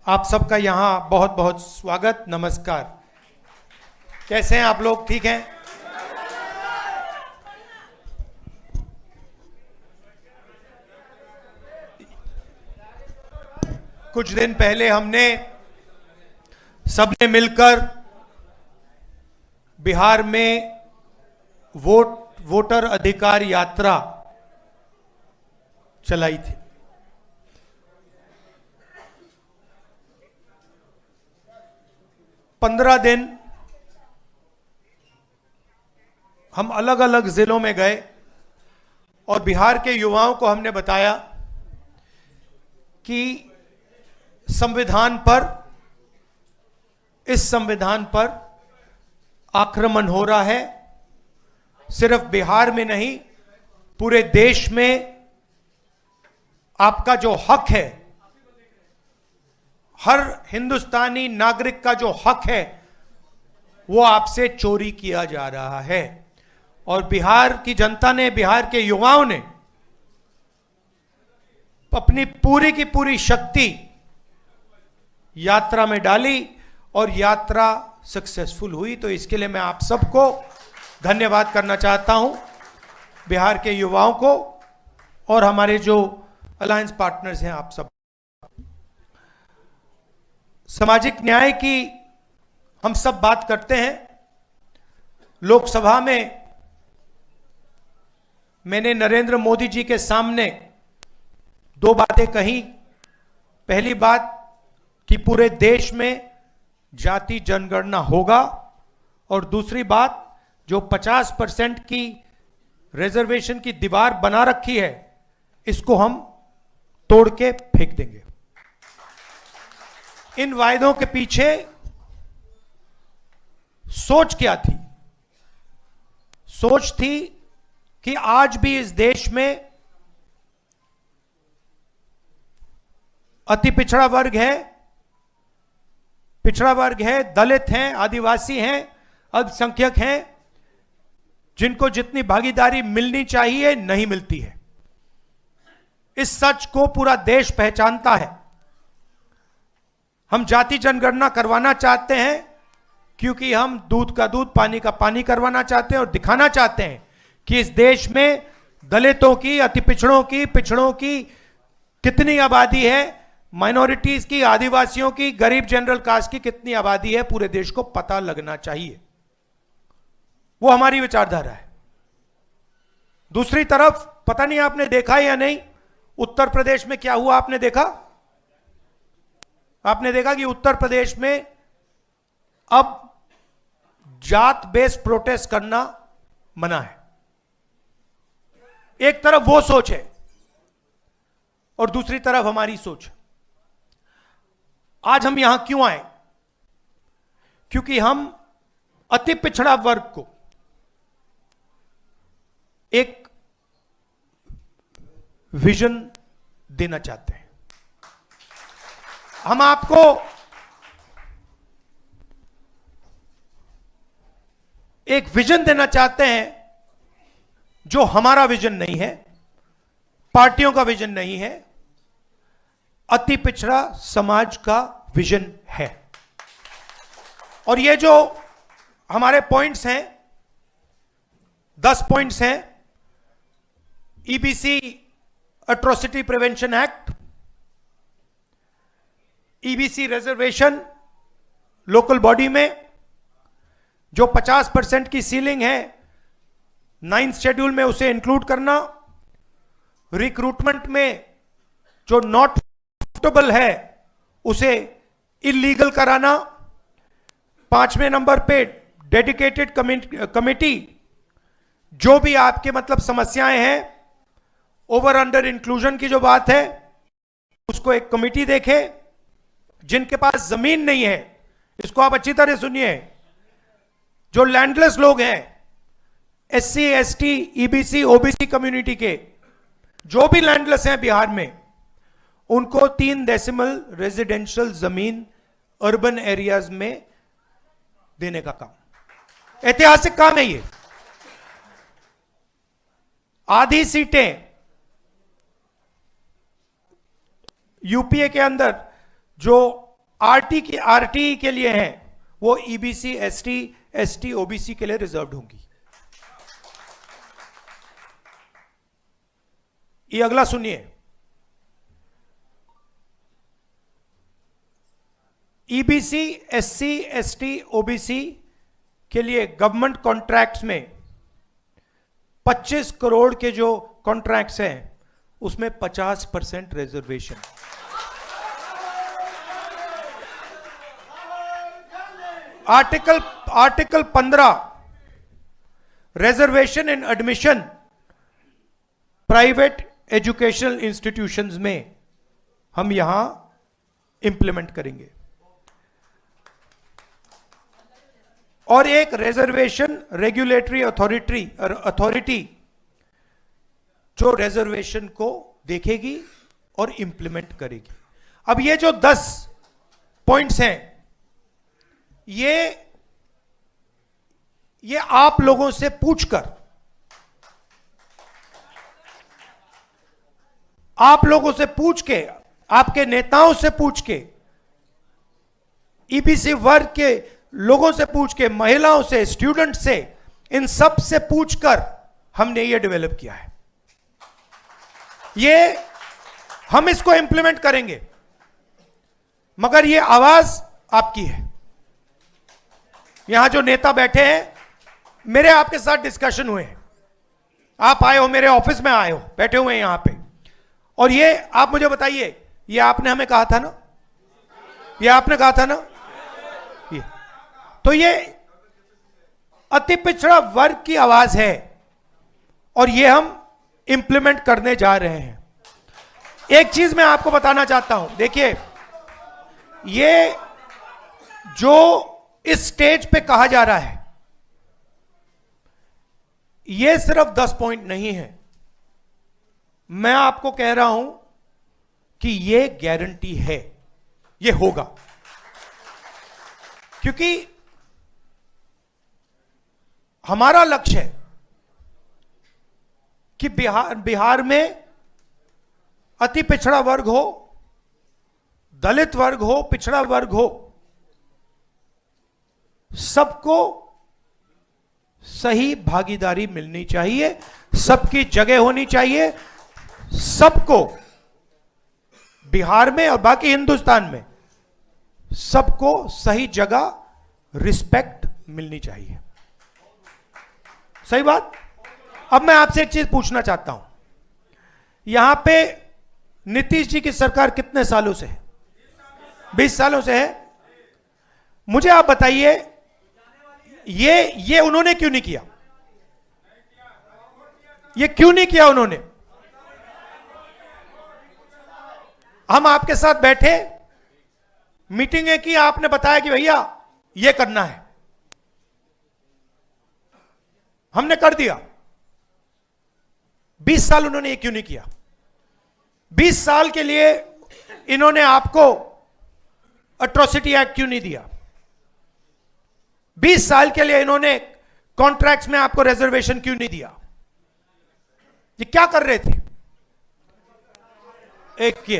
आप सबका यहाँ बहुत बहुत स्वागत, नमस्कार। कैसे हैं आप लोग? ठीक हैं? कुछ दिन पहले हमने सबने मिलकर बिहार में वोटर अधिकार यात्रा चलाई थी। पंद्रह दिन हम अलग अलग जिलों में गए और बिहार के युवाओं को हमने बताया कि इस संविधान पर आक्रमण हो रहा है। सिर्फ बिहार में नहीं, पूरे देश में आपका जो हक है, हर हिंदुस्तानी नागरिक का जो हक है, वो आपसे चोरी किया जा रहा है। और बिहार की जनता ने, बिहार के युवाओं ने अपनी पूरी की पूरी शक्ति यात्रा में डाली और यात्रा सक्सेसफुल हुई। तो इसके लिए मैं आप सबको धन्यवाद करना चाहता हूं, बिहार के युवाओं को और हमारे जो अलायंस पार्टनर्स हैं, आप सब। सामाजिक न्याय की हम सब बात करते हैं। लोकसभा में मैंने नरेंद्र मोदी जी के सामने दो बातें कही। पहली बात कि पूरे देश में जाति जनगणना होगा, और दूसरी बात जो 50% की रिजर्वेशन की दीवार बना रखी है, इसको हम तोड़ के फेंक देंगे। इन वायदों के पीछे सोच क्या थी? सोच थी कि आज भी इस देश में अति पिछड़ा वर्ग है, दलित हैं, आदिवासी हैं, अल्पसंख्यक हैं, जिनको जितनी भागीदारी मिलनी चाहिए नहीं मिलती है। इस सच को पूरा देश पहचानता है। हम जाति जनगणना करवाना चाहते हैं क्योंकि हम दूध का दूध, पानी का पानी करवाना चाहते हैं और दिखाना चाहते हैं कि इस देश में दलितों की, अति पिछड़ों की कितनी आबादी है, माइनॉरिटीज की, आदिवासियों की, गरीब जनरल कास्ट की कितनी आबादी है, पूरे देश को पता लगना चाहिए। वो हमारी विचारधारा है। दूसरी तरफ, पता नहीं आपने देखा या नहीं, उत्तर प्रदेश में क्या हुआ? आपने देखा कि उत्तर प्रदेश में अब जात बेस्ड प्रोटेस्ट करना मना है। एक तरफ वो सोच है और दूसरी तरफ हमारी सोच। आज हम यहां क्यों आए? क्योंकि हम अति पिछड़ा वर्ग को एक विजन देना चाहते हैं। हम आपको एक विजन देना चाहते हैं जो हमारा विजन नहीं है, पार्टियों का विजन नहीं है, अति पिछड़ा समाज का विजन है। और ये जो हमारे पॉइंट्स हैं, 10 पॉइंट्स हैं। EBC atrocity prevention act, EBC reservation local body में जो 50% की सीलिंग है, 9th शेड्यूल में उसे इंक्लूड करना, रिक्रूटमेंट में जो नॉट सूटेबल है उसे इलीगल कराना, 5वें नंबर पे डेडिकेटेड कमेटी, जो भी आपके मतलब समस्याएं हैं, ओवर अंडर इंक्लूजन की जो बात है, उसको एक कमेटी देखे। जिनके पास जमीन नहीं है, इसको आप अच्छी तरह सुनिए, जो लैंडलेस लोग हैं, SC, ST, EBC, OBC community के जो भी लैंडलेस हैं बिहार में, उनको 3 डेसिमल रेजिडेंशियल जमीन अर्बन एरियाज में देने का काम, ऐतिहासिक काम है ये। आधी सीटें यूपीए के अंदर जो आरटी के लिए हैं, वो ईबीसी, एसटी, एसटी, ओबीसी के लिए रिजर्व्ड होंगी। ये अगला सुनिए, ईबीसी, एससी, एसटी, ओबीसी के लिए गवर्नमेंट कॉन्ट्रैक्ट्स में 25 करोड़ के जो कॉन्ट्रैक्ट्स हैं उसमें 50% रिजर्वेशन। आर्टिकल 15 रिजर्वेशन इन एडमिशन प्राइवेट एजुकेशनल इंस्टीट्यूशंस में हम यहां इंप्लीमेंट करेंगे। और एक रिजर्वेशन रेगुलेटरी अथॉरिटी जो रिजर्वेशन को देखेगी और इंप्लीमेंट करेगी। अब ये जो 10 पॉइंट्स हैं, ये आप लोगों से पूछकर, आप लोगों से पूछ के, आपके नेताओं से पूछ के, ईबीसी वर्ग के लोगों से पूछ के, महिलाओं से, स्टूडेंट से, इन सब से पूछकर हमने ये डेवलप किया है। ये हम इसको इंप्लीमेंट करेंगे, मगर ये आवाज आपकी है। यहां जो नेता बैठे हैं, मेरे आपके साथ डिस्कशन हुए हैं, आप आए हो, मेरे ऑफिस में आए हो, बैठे हुए हैं यहां पे, और ये आप मुझे बताइए, ये आपने हमें कहा था ना, ये आपने कहा था ना, तो ये अति पिछड़ा वर्ग की आवाज है और ये हम इंप्लीमेंट करने जा रहे हैं। एक चीज मैं आपको बताना चाहता हूं, देखिए, ये जो इस स्टेज पे कहा जा रहा है, ये सिर्फ 10 पॉइंट नहीं है। मैं आपको कह रहा हूं कि ये गारंटी है, ये होगा, क्योंकि हमारा लक्ष्य है कि बिहार में अति पिछड़ा वर्ग हो, दलित वर्ग हो, पिछड़ा वर्ग हो, सबको सही भागीदारी मिलनी चाहिए, सबकी जगह होनी चाहिए, सबको बिहार में और बाकी हिंदुस्तान में सबको सही जगह, रिस्पेक्ट मिलनी चाहिए। सही बात। अब मैं आपसे एक चीज पूछना चाहता हूं, यहां पे नीतीश जी की सरकार कितने सालों से है? 20 सालों से है। मुझे आप बताइए, ये उन्होंने क्यों नहीं किया? ये क्यों नहीं किया उन्होंने? हम आपके साथ बैठे, मीटिंगें की, आपने बताया कि भैया ये करना है, हमने कर दिया। 20 साल उन्होंने ये क्यों नहीं किया? 20 साल के लिए इन्होंने आपको एट्रोसिटी एक्ट क्यों नहीं दिया? 20 साल के लिए इन्होंने कॉन्ट्रैक्ट्स में आपको रिजर्वेशन क्यों नहीं दिया? ये क्या कर रहे थे? एक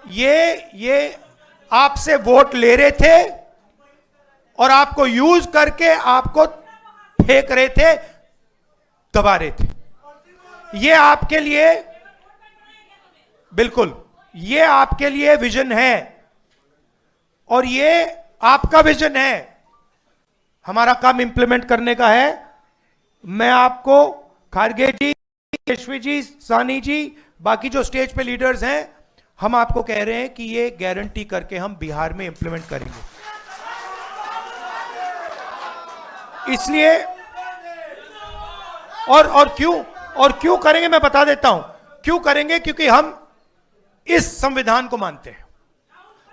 ये आपसे वोट ले रहे थे और आपको यूज करके आपको फेंक रहे थे, दबा रहे थे। ये आपके लिए, बिल्कुल, ये आपके लिए विजन है और ये आपका विजन है। हमारा काम इंप्लीमेंट करने का है। मैं आपको, खारगे जी, यशवी जी, सानी जी, बाकी जो स्टेज पे लीडर्स हैं, हम आपको कह रहे हैं कि ये गारंटी करके हम बिहार में इंप्लीमेंट करेंगे। इसलिए और क्यों करेंगे, मैं बता देता हूं क्यों करेंगे। क्योंकि हम इस संविधान को मानते हैं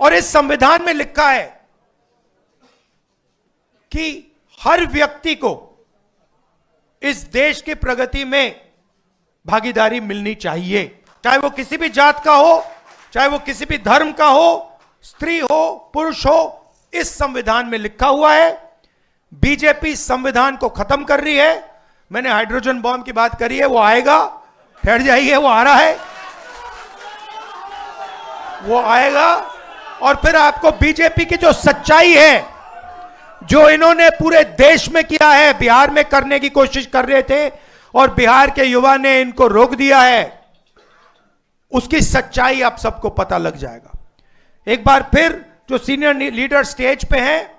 और इस संविधान में लिखा है कि हर व्यक्ति को इस देश की प्रगति में भागीदारी मिलनी चाहिए, चाहे वो किसी भी जात का हो, चाहे वो किसी भी धर्म का हो, स्त्री हो, पुरुष हो। इस संविधान में लिखा हुआ है। बीजेपी संविधान को खत्म कर रही है। मैंने हाइड्रोजन बॉम्ब की बात करी है, वो आएगा, ठहर जाइए, वो आ रहा है, वो आएगा। और फिर आपको बीजेपी की जो सच्चाई है, जो इन्होंने पूरे देश में किया है, बिहार में करने की कोशिश कर रहे थे और बिहार के युवा ने इनको रोक दिया है, उसकी सच्चाई आप सबको पता लग जाएगा। एक बार फिर जो सीनियर लीडर स्टेज पे हैं,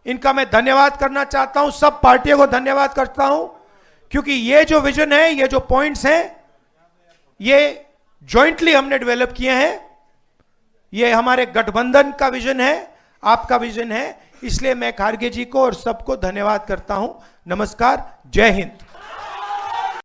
इनका मैं धन्यवाद करना चाहता हूं, सब पार्टियों को धन्यवाद करता हूं, क्योंकि ये जो विजन है, ये जो पॉइंट्स हैं, ये जॉइंटली हमने डेवलप किए हैं। ये हमारे गठबंधन का विजन है, आपका विजन है, इसलिए मैं खारगे जी को और सबको धन्यवाद करता हूं। नमस्कार, जय हिंद।